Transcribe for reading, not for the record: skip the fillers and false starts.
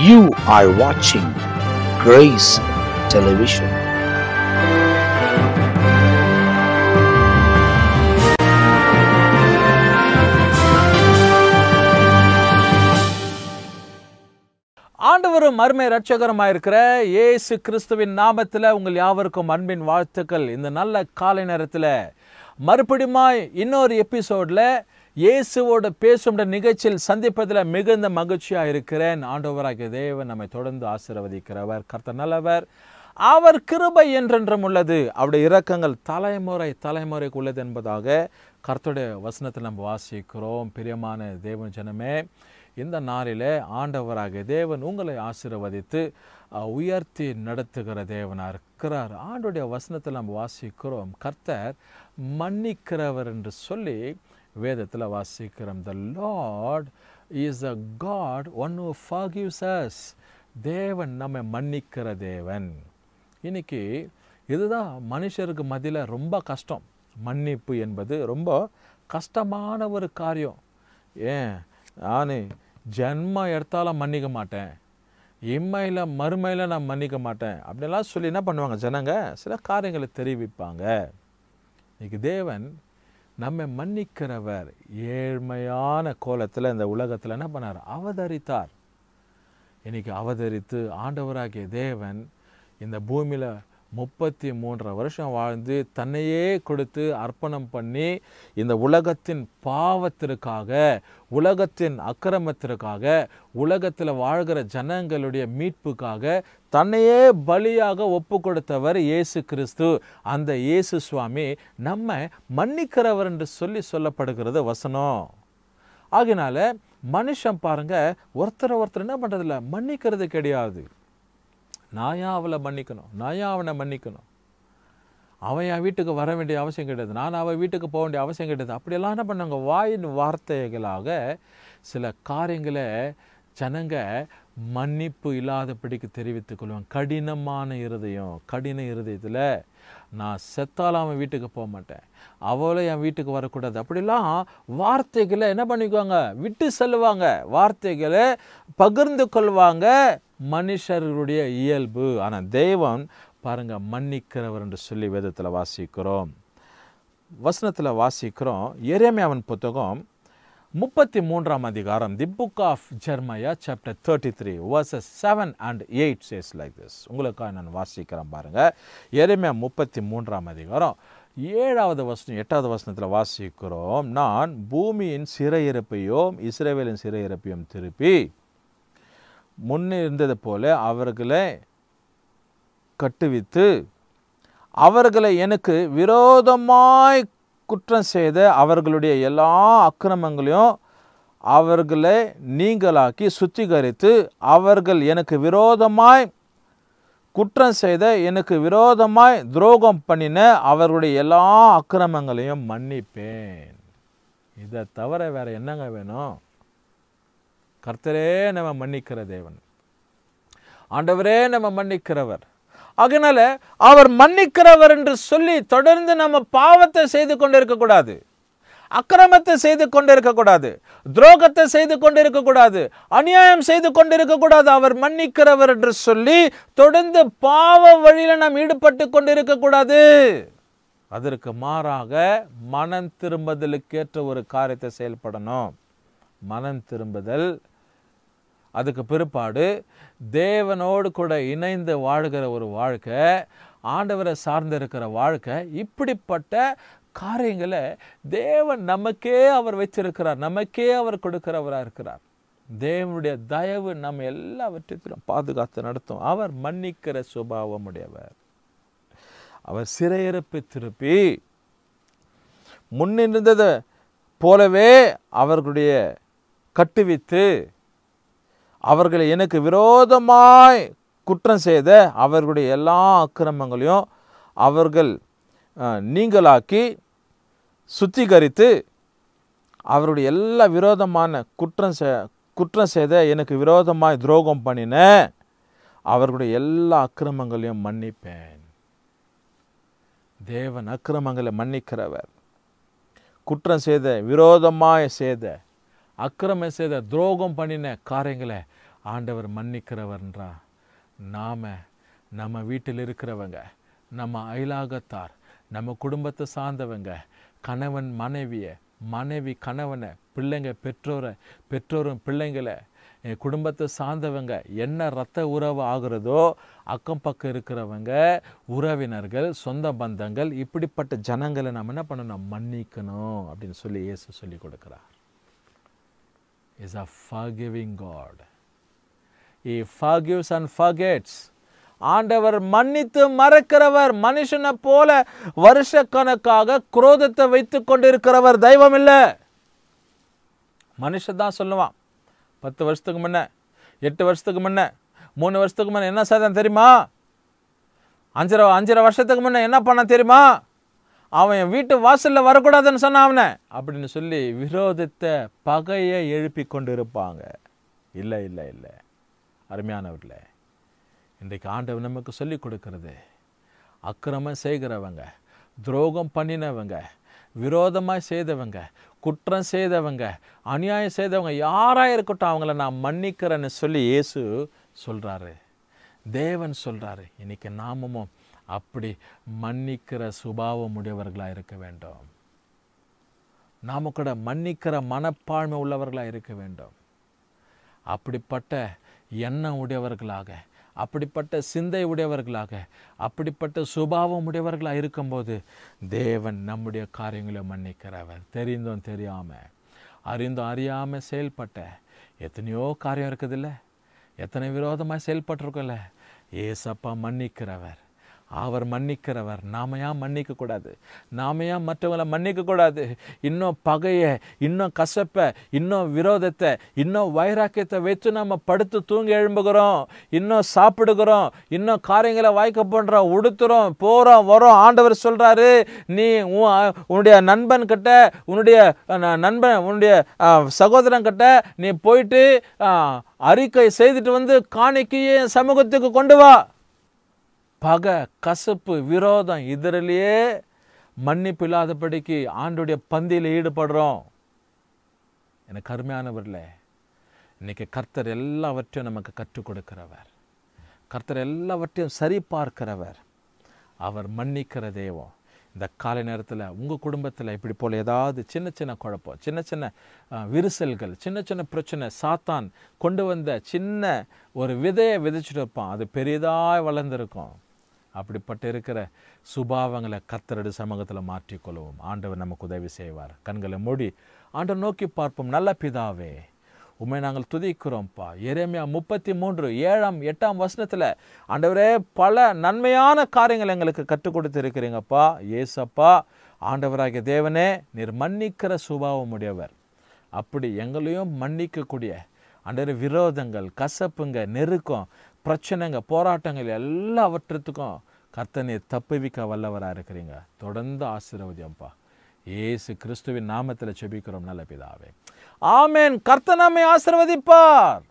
You are watching Grace Television. ஆண்டவரும் அருமை இரட்சகருமாயிருக்கிற இயேசு கிறிஸ்துவின் நாமத்தில் உங்கள் யாவருக்கும் அன்பின் வாழ்த்துக்கள். இந்த நல்ல காலை நேரத்தில் மறுபடியுமாய் இன்னொரு எபிசோடில் இயேசுவோடு பேசும் நிகழ்ச்சியில் சந்திப்பதில் மிகுந்த மகிழ்ச்சியாக இருக்கிறேன். ஆண்டவராகிய தேவன் நம்மை தொடர்ந்து ஆசீர்வதிக்கிறவர். கர்த்தர் நல்லவர், அவர் கிருபை என்றென்றும் உள்ளது, அவருடைய இரக்கங்கள் தலைமுறைக்கு உள்ளது என்பதாக கர்த்தருடைய வசனத்தில் நம்ம வாசிக்கிறோம். பிரியமான தேவன் ஜனமே, இந்த நாளிலே ஆண்டவராகிய தேவன் உங்களை ஆசீர்வதித்து உயர்த்தி நடத்துகிற தேவனாக இருக்கிறார். ஆண்டுடைய வசனத்தில் நம்ம வாசிக்கிறோம், கர்த்தர் மன்னிக்கிறவர் என்று சொல்லி வேதத்தில் வாசிக்கிறோம். The Lord is a God, one who forgives us. தேவன் நம்மை மன்னிக்கிற தேவன். இன்னைக்கு இதுதான் மனுஷருக்கு மத்தியில் ரொம்ப கஷ்டம். மன்னிப்பு என்பது ரொம்ப கஷ்டமான ஒரு காரியம். ஏன், நான் ஜென்மம் எடுத்தாலும் மன்னிக்க மாட்டேன், இம்மையில் மறுமையில் நான் மன்னிக்க மாட்டேன் அப்படிலாம் சொல்லி என்ன பண்ணுவாங்க ஜனங்க, சில காரியங்களை தெரிவிப்பாங்க. இன்னைக்கு தேவன் நம்மை மன்னிக்கிறவர். ஏழ்மையான கோலத்தில் இந்த உலகத்தில் என்ன பண்ணார், அவதரித்தார். இன்னைக்கு அவதரித்து ஆண்டவராகிய தேவன் இந்த பூமியில் 33 வருஷம் வாழ்ந்து தன்னையே கொடுத்து அர்ப்பணம் பண்ணி இந்த உலகத்தின் பாவத்திற்காக, உலகத்தின் அக்கிரமத்திற்காக, உலகத்தில் வாழ்கிற ஜனங்களுடைய மீட்புக்காக தன்னையே பலியாக ஒப்பு கொடுத்தவர் இயேசு கிறிஸ்து. அந்த இயேசு சுவாமி நம்ம மன்னிக்கிறவர் என்று சொல்லப்படுகிறது வசனம். ஆகினால மனுஷன் பாருங்க, ஒருத்தர் என்ன பண்ணுறதில்ல, மன்னிக்கிறது கிடையாது. நான் ஏன் அவளை மன்னிக்கணும், நான் ஏன் அவனை மன்னிக்கணும், அவன் என் வீட்டுக்கு வர வேண்டிய அவசியம் கிடையாது, நான் அவன் வீட்டுக்கு போக வேண்டிய அவசியம் கிடையாது. அப்படியெல்லாம் என்ன பண்ணாங்க, வாயின் வார்த்தைகளாக சில காரியங்களை ஜனங்க மன்னிப்பு இல்லாதபடிக்கு தெரிவித்துக் கொள்வாங்க. கடின இருதயத்தில் நான் செத்தாலும் அவன் வீட்டுக்கு போக மாட்டேன், அவளை என் வீட்டுக்கு வரக்கூடாது, அப்படிலாம் வார்த்தைகளை என்ன பண்ணிக்குவாங்க, விட்டு செல்லுவாங்க, வார்த்தைகளை பகிர்ந்து கொள்வாங்க. மனுஷர்களுடைய இயல்பு. ஆனால் தெய்வம் பாருங்க மன்னிக்கிறவர் என்று சொல்லி வேதத்தில் வாசிக்கிறோம். வசனத்தில் வாசிக்கிறோம். எரேமியாவின் புத்தகம் 33 அதிகாரம், the book of Jeremiah chapter 33 verses 7 and 8 says like this. உங்களுக்காக நான் வாசிக்கிறேன் பாருங்க. எரேமியா 33 அதிகாரம் 7வது வசனம் 8வது வசனத்தில் வாசிக்கிறோம். நான் பூமியின் சிறையிருப்பையும் இஸ்ரவேலின் சிறையிருப்பையும் திருப்பி முன்னே இருந்தது போல அவர்களை கட்டுவித்து, அவர்களை எனக்கு விரோதமாய் குற்றம் செய்த அவர்களுடைய எல்லா அக்கிரமங்களையும் அவர்களை நீங்களாக்கி சுத்திகரித்து, அவர்கள் எனக்கு விரோதமாய் குற்றம் செய்த, எனக்கு விரோதமாய் துரோகம் பண்ணின அவர்களுடைய எல்லா அக்கிரமங்களையும் மன்னிப்பேன். இதை தவிர வேற என்னங்க வேணும்? கர்த்தரே நம்ம மன்னிக்கிற தேவன், ஆண்டவரே நம்ம மன்னிக்கிறவர். அதனால அவர் மன்னிக்கிறவர் என்று சொல்லி தொடர்ந்து நம்ம பாவத்தை செய்து கொண்டு இருக்கக்கூடாது, அக்கிரமத்தை செய்து கொண்டு இருக்கக்கூடாது, துரோகத்தை செய்து கொண்டு இருக்கக்கூடாது, அநியாயம் செய்து கொண்டு இருக்கக்கூடாது. அவர் மன்னிக்கிறவர் என்று சொல்லி தொடர்ந்து பாவ வழியில நாம் ஈடுபட்டு கொண்டு இருக்கக்கூடாது. அதற்கு மாறாக மனம் திரும்புதலுக்கேற்ற ஒரு காரியத்தை செயல்படணும். மனம் திரும்புதல், அதுக்கு பிற்பாடு தேவனோடு கூட இணைந்து வாழ்கிற ஒரு வாழ்க்கை, ஆண்டவரை சார்ந்து இருக்கிற வாழ்க்கை. இப்படிப்பட்ட காரியங்களை தேவன் நமக்கே அவர் வச்சிருக்கிறார், நமக்கே அவர் கொடுக்கிறவராக இருக்கிறார். தேவனுடைய தயவு நம்ம எல்லாவற்றையும் பாதுகாத்து நடத்தும். அவர் மன்னிக்கிற சுபாவம் உடையவர். அவர் சிறையிருப்பை திருப்பி முன்னிருந்தது போலவே அவர்களுடைய கட்டுவித்து, அவர்களை எனக்கு விரோதமாய் குற்றம் செய்த அவர்களுடைய எல்லா அக்கிரமங்களையும் அவர்கள் நீங்களாக்கி சுத்திகரித்து, அவருடைய எல்லா விரோதமான குற்றம் செய்த, எனக்கு விரோதமாய் துரோகம் பண்ணின அவர்களுடைய எல்லா அக்கிரமங்களையும் மன்னிப்பேன். தேவன் அக்கிரமங்களை மன்னிக்கிறவர். குற்றம் செய்த, விரோதமாய் செய்த, அக்கிரமம் செய்த, துரோகம் பண்ணின காரியங்களை ஆண்டவர் மன்னிக்கிறவர்ன்றா. நாம் நம்ம வீட்டில் இருக்கிறவங்க, நம்ம அயலாகத்தார், நம்ம குடும்பத்தை சார்ந்தவங்க, கணவன் மனைவியை, மனைவி கணவனை, பிள்ளைங்க பெற்றோரை, பெற்றோரும் பிள்ளைங்களை, என் குடும்பத்தை சார்ந்தவங்க, என்ன இரத்த உறவு ஆகிறதோ அக்கம் பக்கம் இருக்கிறவங்க, உறவினர்கள், சொந்த பந்தங்கள், இப்படிப்பட்ட ஜனங்களை நம்ம என்ன பண்ணணும்? மன்னிக்கணும் அப்படின்னு சொல்லி இயேசு சொல்லி கொடுக்கிறார். Is a forgiving God. He forgives and forgets. ஆண்டவர் மன்னித்து மறக்கிறவர். மனுஷனை போல வருஷக்கணக்காக குரோதத்தை வைத்து கொண்டிருக்கிறவர் தெய்வம் இல்லை. மனுஷன் தான் சொல்லுவான், 10 வருஷத்துக்கு முன்ன, 8 வருஷத்துக்கு முன்ன, 3 வருஷத்துக்கு முன்ன என்ன செய்தான் தெரியுமா? 5 வருஷத்துக்கு முன்ன என்ன பண்ண தெரியுமா? அவன் என் வீட்டு வாசலில் வரக்கூடாதுன்னு சொன்னான் அவனை அப்படின்னு சொல்லி விரோதத்தை, பகையை எழுப்பி கொண்டு இருப்பாங்க. இல்லை இல்லை இல்லை அருமையானவர்களே, இன்றைக்கு ஆண்டவர் நமக்கு சொல்லி கொடுக்கிறது, அக்கிரமம் செய்கிறவங்க, துரோகம் பண்ணினவங்க, விரோதமாக செய்தவங்க, குற்றம் செய்தவங்க, அநியாயம் செய்தவங்க யாராக இருக்கட்டும் அவங்கள நான் மன்னிக்கிறேன்னு சொல்லி இயேசு சொல்கிறாரு, தேவன் சொல்கிறாரு. இன்னைக்கு நாமமும் அப்படி மன்னிக்கிற சுபாவம் உடையவர்களாக இருக்க வேண்டும். நாம கூட மன்னிக்கிற மனப்பான்மை உள்ளவர்களாக இருக்க வேண்டும். அப்படிப்பட்ட எண்ணம் உடையவர்களாக, அப்படிப்பட்ட சிந்தை உடையவர்களாக, அப்படிப்பட்ட சுபாவம் உடையவர்களாக இருக்கும்போது தேவன் நம்முடைய காரியங்களை மன்னிக்கிறவர். தெரிந்தும் தெரியாமல், அறிந்தும் அறியாமல் செயல்பட்ட எத்தனையோ காரியம் இருக்குதுல்ல, எத்தனை விரோதமாக செயல்பட்டிருக்கோம்ல, ஏசப்பா மன்னிக்கிறவர், அவர் மன்னிக்கிறவர். நாம ஏன் மன்னிக்கக்கூடாது? நாம ஏன் மற்றவங்களை மன்னிக்கக்கூடாது? இன்னும் பகையை, இன்னும் கசப்பை, இன்னும் விரோதத்தை, இன்னும் வைராக்கியத்தை வைத்து நம்ம படுத்து தூங்கி எழும்புகிறோம், இன்னும் சாப்பிடுகிறோம், இன்னும் காரியங்களை வாய்க்க பண்ணுறோம், உடுத்துறோம், போகிறோம் வரோம். ஆண்டவர் சொல்கிறாரு, நீ உன்னுடைய நண்பன்கிட்ட, உன்னுடைய சகோதரன்கிட்ட நீ போயிட்டு அறிக்கை செய்துட்டு வந்து காணிக்கையே சமூகத்துக்கு கொண்டு வா. பகை, கசப்பு, விரோதம் இதரிலேயே மன்னிப்பு இல்லாதபடிக்கு ஆண்டுடைய பந்தியில் ஈடுபடுறோம். எனக்கு அருமையானவர்களே, இன்னைக்கு கர்த்தர் எல்லாவற்றையும் நமக்கு கற்றுக் கொடுக்கிறவர், கர்த்தர் எல்லாவற்றையும் சரி பார்க்கிறவர், அவர் மன்னிக்கிற தெய்வம். இந்த காலை நேரத்தில் உங்கள் குடும்பத்தில் இப்படி போல் ஏதாவது சின்ன சின்ன குழப்பம், சின்ன சின்ன விரிசல்கள், சின்ன சின்ன பிரச்சனை, சாத்தான் கொண்டு வந்த சின்ன ஒரு விதையை விதைச்சிட்டு இருப்பான், அது பெரிதாக வளர்ந்துருக்கும். அப்படிப்பட்ட இருக்கிற சுபாவங்களை கர்த்தருடைய சமூகத்தில் மாற்றிக்கொள்வோம். ஆண்டவர் நமக்கு உதவி செய்வார். கண்களை மூடி ஆண்டவர் நோக்கி பார்ப்போம். நல்ல பிதாவே, உண்மை நாங்கள் துதிக்கிறோம்ப்பா. எரேமியா 33 7 8 வசனத்தில் ஆண்டவரே பல நன்மையான காரியங்கள் எங்களுக்கு கற்றுக் கொடுத்து இருக்கிறீங்கப்பா. ஏசப்பா, ஆண்டவராகிய தேவனே, நீர் மன்னிக்கிற சுபாவம் உடையவர். அப்படி எங்களையும் மன்னிக்கக்கூடிய ஆண்டவரே விரோதங்கள், கசப்புங்க, நெருக்கம், பிரச்சனைங்க, போராட்டங்கள் எல்லாவற்றத்துக்கும் கர்த்தர் நீர் தப்புவிக்க வல்லவராக இருக்கிறீங்க. தொடர்ந்து ஆசீர்வதியம்ப்பா. இயேசு கிறிஸ்துவின் நாமத்தில் ஜெபிக்கிறோம் நல்ல பிதாவே, ஆமென். கர்த்தர் நம்மை ஆசீர்வதிப்பார்.